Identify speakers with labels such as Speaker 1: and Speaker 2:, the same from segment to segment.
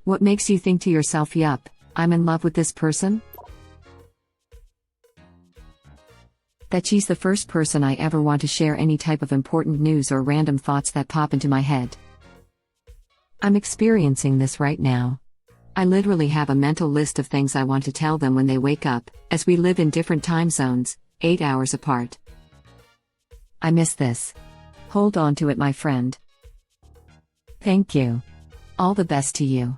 Speaker 1: What makes you think to yourself, yup, I'm in love with this person? That she's the first person I ever want to share any type of important news or random thoughts that pop into my head. I'm experiencing this right now. I literally have a mental list of things I want to tell them when they wake up, as we live in different time zones, 8 hours apart. I miss this. Hold on to it, my friend. Thank you. All the best to you.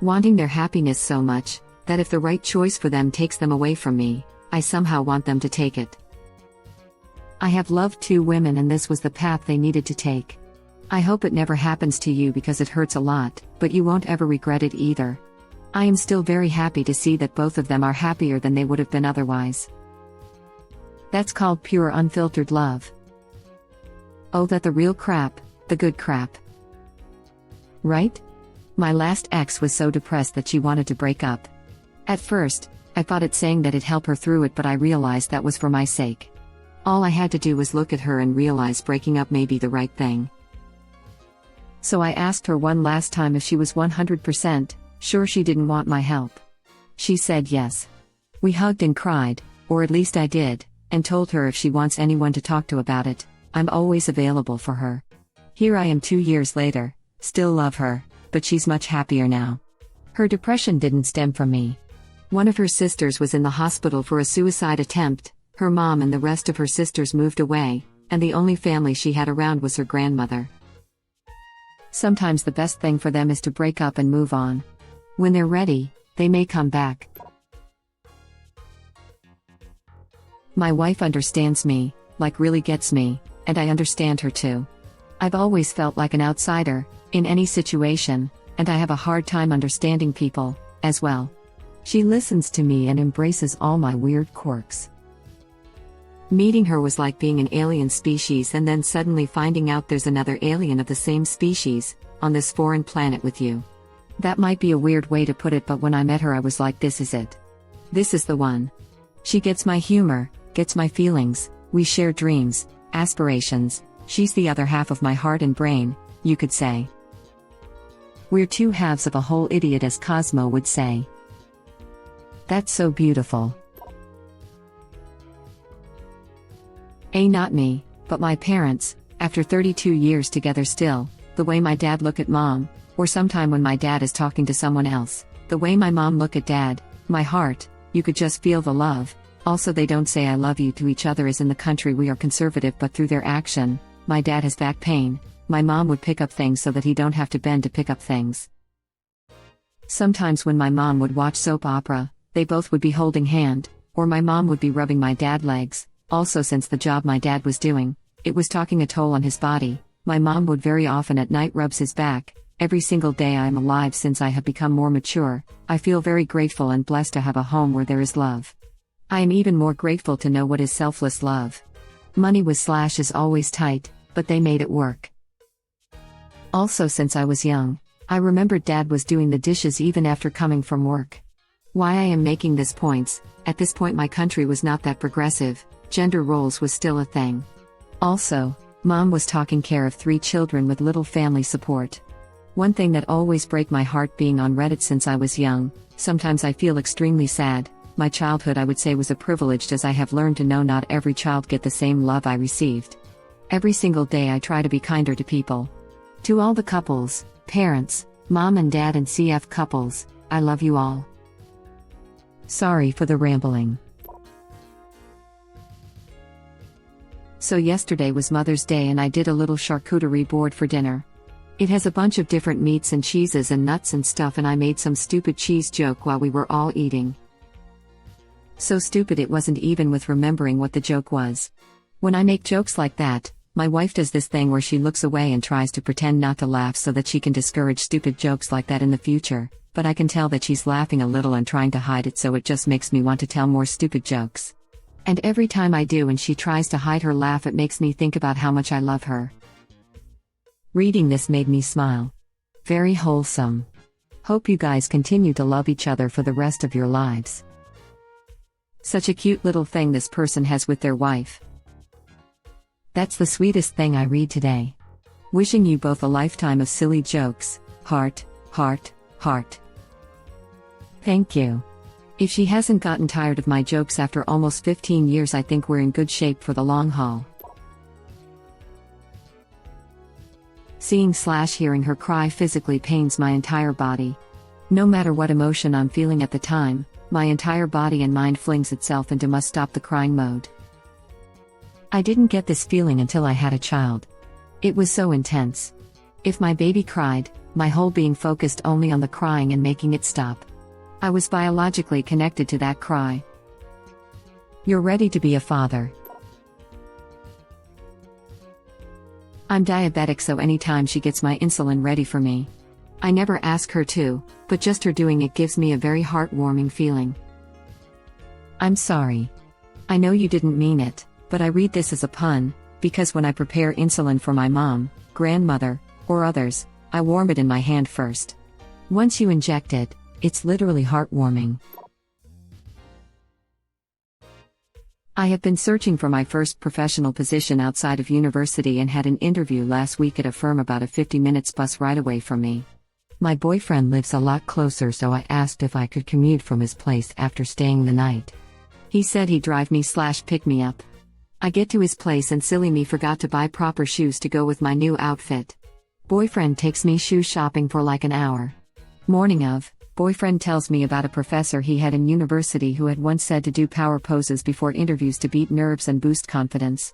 Speaker 1: Wanting their happiness so much, that if the right choice for them takes them away from me, I somehow want them to take it. I have loved 2 women and this was the path they needed to take. I hope it never happens to you because it hurts a lot, but you won't ever regret it either. I am still very happy to see that both of them are happier than they would have been otherwise. That's called pure unfiltered love. Oh, that the real crap, the good crap. Right? My last ex was so depressed that she wanted to break up. At first, I thought it saying that it'd help her through it, but I realized that was for my sake. All I had to do was look at her and realize breaking up may be the right thing. So I asked her one last time if she was 100% sure she didn't want my help. She said yes. We hugged and cried, or at least I did, and told her if she wants anyone to talk to about it, I'm always available for her. Here I am 2 years later, still love her, but she's much happier now. Her depression didn't stem from me. One of her sisters was in the hospital for a suicide attempt, her mom and the rest of her sisters moved away, and the only family she had around was her grandmother. Sometimes the best thing for them is to break up and move on. When they're ready, they may come back. My wife understands me, like really gets me, and I understand her too. I've always felt like an outsider, in any situation, and I have a hard time understanding people, as well. She listens to me and embraces all my weird quirks. Meeting her was like being an alien species and then suddenly finding out there's another alien of the same species, on this foreign planet with you. That might be a weird way to put it, but when I met her I was like, this is it. This is the one. She gets my humor, gets my feelings, we share dreams, aspirations, she's the other half of my heart and brain, you could say. We're 2 halves of a whole idiot, as Cosmo would say. That's so beautiful. Not me, but my parents, after 32 years together still, the way my dad look at mom, or sometime when my dad is talking to someone else, the way my mom look at dad, my heart, you could just feel the love. Also, they don't say I love you to each other as in the country we are conservative, but through their action. My dad has back pain, my mom would pick up things so that he don't have to bend to pick up things. Sometimes when my mom would watch soap opera, they both would be holding hand, or my mom would be rubbing my dad's legs. Also, since the job my dad was doing, it was taking a toll on his body, my mom would very often at night rubs his back. Every single day I am alive since I have become more mature, I feel very grateful and blessed to have a home where there is love. I am even more grateful to know what is selfless love. Money was / is always tight, but they made it work. Also, since I was young, I remembered dad was doing the dishes even after coming from work. Why I am making this points, at this point my country was not that progressive, gender roles was still a thing. Also, mom was taking care of 3 children with little family support. One thing that always break my heart being on Reddit since I was young, sometimes I feel extremely sad. My childhood I would say was a privileged, as I have learned to know not every child get the same love I received. Every single day I try to be kinder to people. To all the couples, parents, mom and dad and CF couples, I love you all. Sorry for the rambling. So yesterday was Mother's Day and I did a little charcuterie board for dinner. It has a bunch of different meats and cheeses and nuts and stuff, and I made some stupid cheese joke while we were all eating. So stupid it wasn't even with remembering what the joke was. When I make jokes like that, my wife does this thing where she looks away and tries to pretend not to laugh so that she can discourage stupid jokes like that in the future, but I can tell that she's laughing a little and trying to hide it, so it just makes me want to tell more stupid jokes. And every time I do and she tries to hide her laugh, it makes me think about how much I love her. Reading this made me smile. Very wholesome. Hope you guys continue to love each other for the rest of your lives. Such a cute little thing this person has with their wife. That's the sweetest thing I read today. Wishing you both a lifetime of silly jokes. Heart, heart, heart. Thank you. If she hasn't gotten tired of my jokes after almost 15 years, I think we're in good shape for the long haul. Seeing/hearing her cry physically pains my entire body. No matter what emotion I'm feeling at the time, my entire body and mind flings itself into must stop the crying mode. I didn't get this feeling until I had a child. It was so intense. If my baby cried, my whole being focused only on the crying and making it stop. I was biologically connected to that cry. You're ready to be a father. I'm diabetic, so anytime she gets my insulin ready for me, I never ask her to, but just her doing it gives me a very heartwarming feeling. I'm sorry. I know you didn't mean it, but I read this as a pun, because when I prepare insulin for my mom, grandmother, or others, I warm it in my hand first. Once you inject it, it's literally heartwarming. I have been searching for my first professional position outside of university and had an interview last week at a firm about a 50 minutes bus ride away from me. My boyfriend lives a lot closer, so I asked if I could commute from his place after staying the night. He said he'd drive me/pick me up. I get to his place and silly me forgot to buy proper shoes to go with my new outfit. Boyfriend takes me shoe shopping for like an hour. Morning of, boyfriend tells me about a professor he had in university who had once said to do power poses before interviews to beat nerves and boost confidence.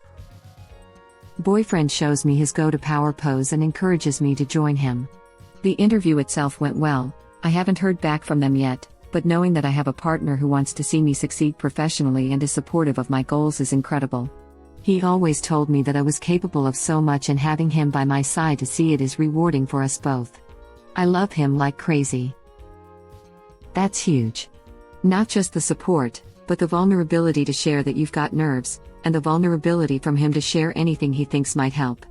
Speaker 1: Boyfriend shows me his go-to power pose and encourages me to join him. The interview itself went well. I haven't heard back from them yet, but knowing that I have a partner who wants to see me succeed professionally and is supportive of my goals is incredible. He always told me that I was capable of so much, and having him by my side to see it is rewarding for us both. I love him like crazy. That's huge. Not just the support, but the vulnerability to share that you've got nerves, and the vulnerability from him to share anything he thinks might help.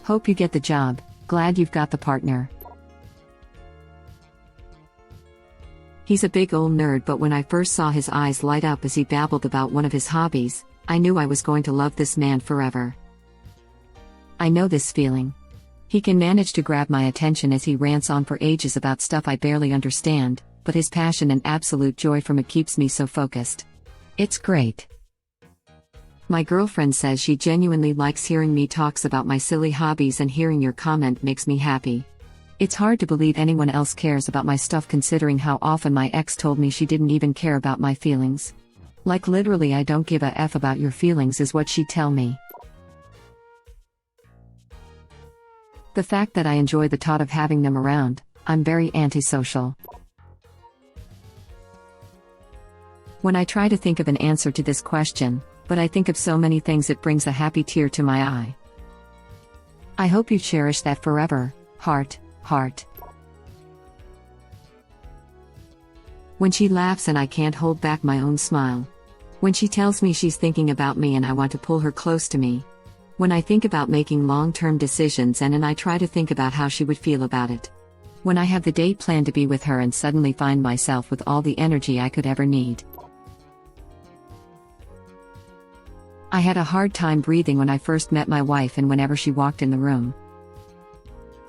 Speaker 1: Hope you get the job. Glad you've got the partner. He's a big old nerd, but when I first saw his eyes light up as he babbled about one of his hobbies, I knew I was going to love this man forever. I know this feeling. He can manage to grab my attention as he rants on for ages about stuff I barely understand, but his passion and absolute joy from it keeps me so focused. It's great. My girlfriend says she genuinely likes hearing me talks about my silly hobbies, and hearing your comment makes me happy. It's hard to believe anyone else cares about my stuff, considering how often my ex told me she didn't even care about my feelings. Like literally, I don't give a F about your feelings is what she'd tell me. The fact that I enjoy the thought of having them around. I'm very antisocial. When I try to think of an answer to this question, but I think of so many things, it brings a happy tear to my eye. I hope you cherish that forever. Heart, heart. When she laughs and I can't hold back my own smile. When she tells me she's thinking about me and I want to pull her close to me. When I think about making long-term decisions and I try to think about how she would feel about it. When I have the date planned to be with her and suddenly find myself with all the energy I could ever need. I had a hard time breathing when I first met my wife and whenever she walked in the room.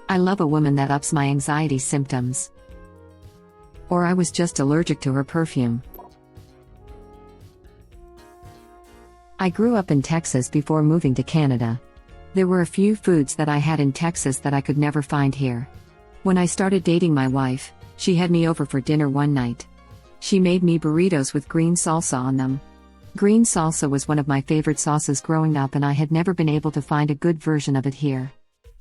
Speaker 1: I love a woman that ups my anxiety symptoms. Or I was just allergic to her perfume. I grew up in Texas before moving to Canada. There were a few foods that I had in Texas that I could never find here. When I started dating my wife, she had me over for dinner one night. She made me burritos with green salsa on them. Green salsa was one of my favorite sauces growing up, and I had never been able to find a good version of it here.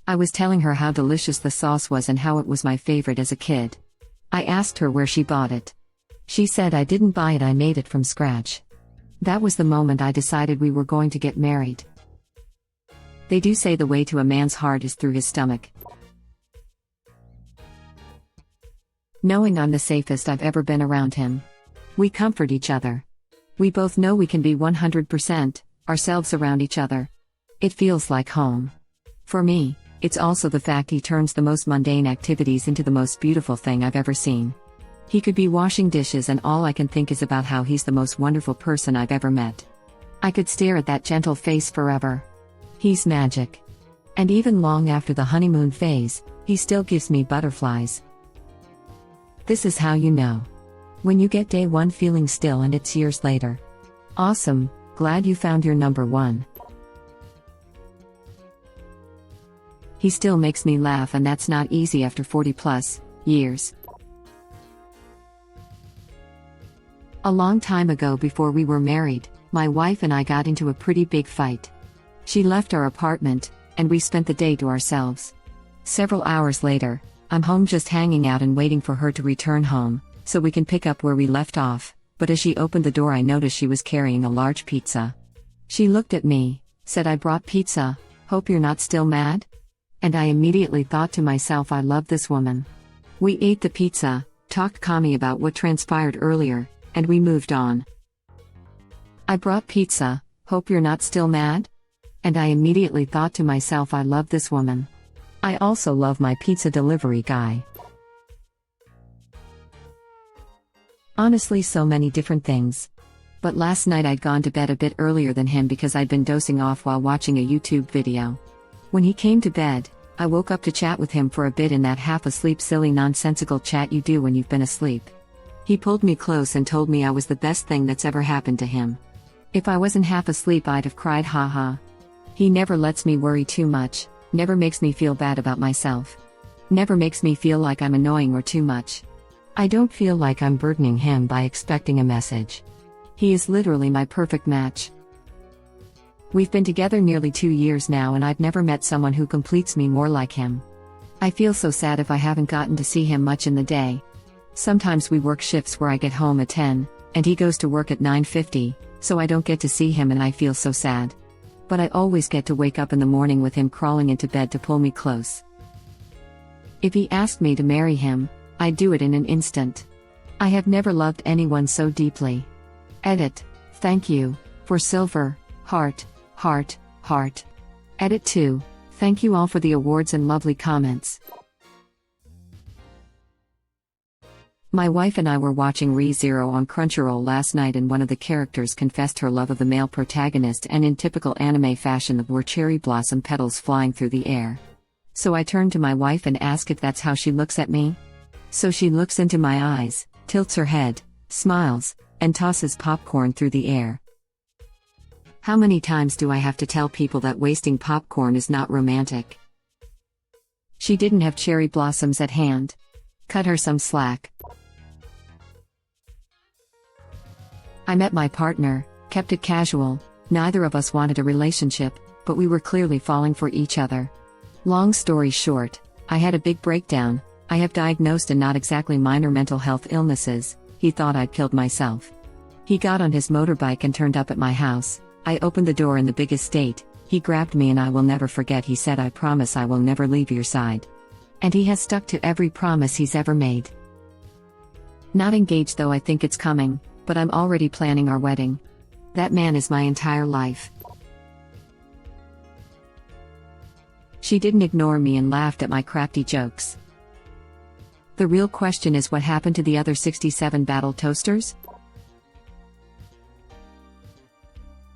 Speaker 1: I was telling her how delicious the sauce was and how it was my favorite as a kid. I asked her where she bought it. She said I didn't buy it, I made it from scratch. That was the moment I decided we were going to get married. They do say the way to a man's heart is through his stomach. Knowing I'm the safest I've ever been around him. We comfort each other. We both know we can be 100% ourselves around each other. It feels like home. For me, it's also the fact he turns the most mundane activities into the most beautiful thing I've ever seen. He could be washing dishes and all I can think is about how he's the most wonderful person I've ever met. I could stare at that gentle face forever. He's magic. And even long after the honeymoon phase, he still gives me butterflies. This is how you know. When you get day one feeling still and it's years later. Awesome, glad you found your number one. He still makes me laugh, and that's not easy after 40 plus years. A long time ago, before we were married, my wife and I got into a pretty big fight. She left our apartment, and we spent the day to ourselves. Several hours later, I'm home just hanging out and waiting for her to return home, so we can pick up where we left off, but as she opened the door I noticed she was carrying a large pizza. She looked at me, said, "I brought pizza, hope you're not still mad?" And I immediately thought to myself, I love this woman. We ate the pizza, talked calmly about what transpired earlier, and we moved on. "I brought pizza, hope you're not still mad?" And I immediately thought to myself, I love this woman. I also love my pizza delivery guy. Honestly, so many different things. But last night I'd gone to bed a bit earlier than him because I'd been dozing off while watching a YouTube video. When he came to bed, I woke up to chat with him for a bit in that half-asleep silly nonsensical chat you do when you've been asleep. He pulled me close and told me I was the best thing that's ever happened to him. If I wasn't half asleep I'd have cried, haha. He never lets me worry too much, never makes me feel bad about myself. Never makes me feel like I'm annoying or too much. I don't feel like I'm burdening him by expecting a message. He is literally my perfect match. We've been together nearly 2 years now, and I've never met someone who completes me more like him. I feel so sad if I haven't gotten to see him much in the day. Sometimes we work shifts where I get home at 10, and he goes to work at 9:50, so I don't get to see him and I feel so sad. But I always get to wake up in the morning with him crawling into bed to pull me close. If he asked me to marry him, I'd do it in an instant. I have never loved anyone so deeply. Edit. Thank you for silver, heart, heart, heart. Edit 2. Thank you all for the awards and lovely comments. My wife and I were watching Re:Zero on Crunchyroll last night, and one of the characters confessed her love of the male protagonist, and in typical anime fashion were cherry blossom petals flying through the air. So I turned to my wife and asked if that's how she looks at me. So she looks into my eyes, tilts her head, smiles, and tosses popcorn through the air. How many times do I have to tell people that wasting popcorn is not romantic? She didn't have cherry blossoms at hand. Cut her some slack. I met my partner, kept it casual, neither of us wanted a relationship, but we were clearly falling for each other. Long story short, I had a big breakdown. I have diagnosed and not exactly minor mental health illnesses. He thought I'd killed myself. He got on his motorbike and turned up at my house. I opened the door in the biggest state. He grabbed me and I will never forget, he said, "I promise I will never leave your side." And he has stuck to every promise he's ever made. Not engaged though, I think it's coming, but I'm already planning our wedding. That man is my entire life. She didn't ignore me and laughed at my crafty jokes. The real question is, what happened to the other 67 battle toasters?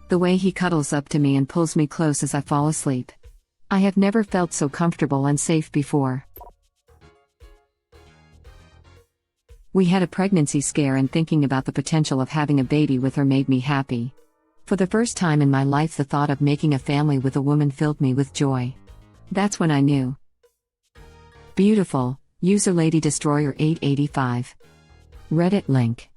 Speaker 1: The way he cuddles up to me and pulls me close as I fall asleep. I have never felt so comfortable and safe before. We had a pregnancy scare, and thinking about the potential of having a baby with her made me happy. For the first time in my life, the thought of making a family with a woman filled me with joy. That's when I knew. Beautiful. User Lady Destroyer 885. Reddit link.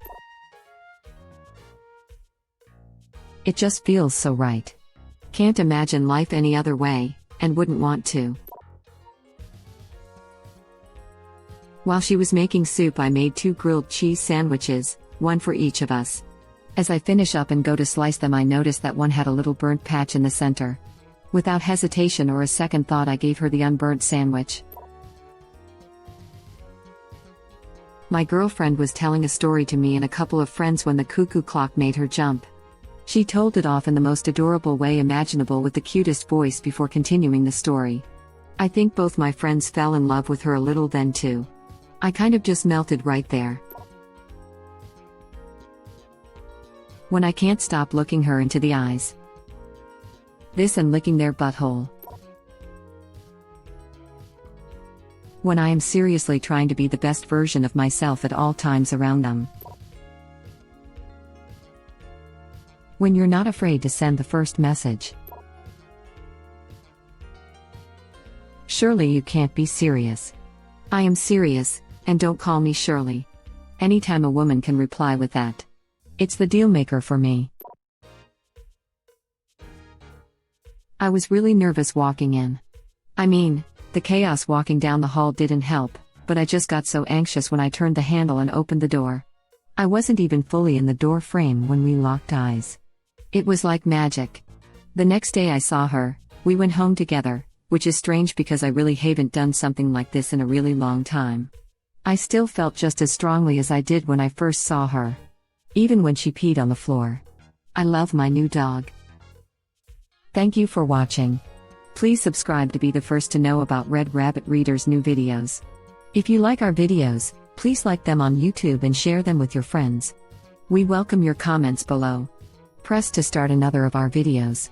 Speaker 1: It just feels so right. Can't imagine life any other way, and wouldn't want to. While she was making soup, I made 2 grilled cheese sandwiches, one for each of us. As I finish up and go to slice them, I noticed that one had a little burnt patch in the center. Without hesitation or a second thought, I gave her the unburnt sandwich. My girlfriend was telling a story to me and a couple of friends when the cuckoo clock made her jump. She told it off in the most adorable way imaginable with the cutest voice before continuing the story. I think both my friends fell in love with her a little then too. I kind of just melted right there. When I can't stop looking her into the eyes. This and licking their butthole. When I am seriously trying to be the best version of myself at all times around them. When you're not afraid to send the first message. Surely you can't be serious. I am serious, and don't call me Shirley. Anytime a woman can reply with that. It's the deal maker for me. I was really nervous walking in. I mean, the chaos walking down the hall didn't help, but I just got so anxious when I turned the handle and opened the door. I wasn't even fully in the door frame when we locked eyes. It was like magic. The next day I saw her, we went home together, which is strange because I really haven't done something like this in a really long time. I still felt just as strongly as I did when I first saw her. Even when she peed on the floor. I love my new dog. Thank you for watching. Please subscribe to be the first to know about Red Rabbit Reader's new videos. If you like our videos, please like them on YouTube and share them with your friends. We welcome your comments below. Press to start another of our videos.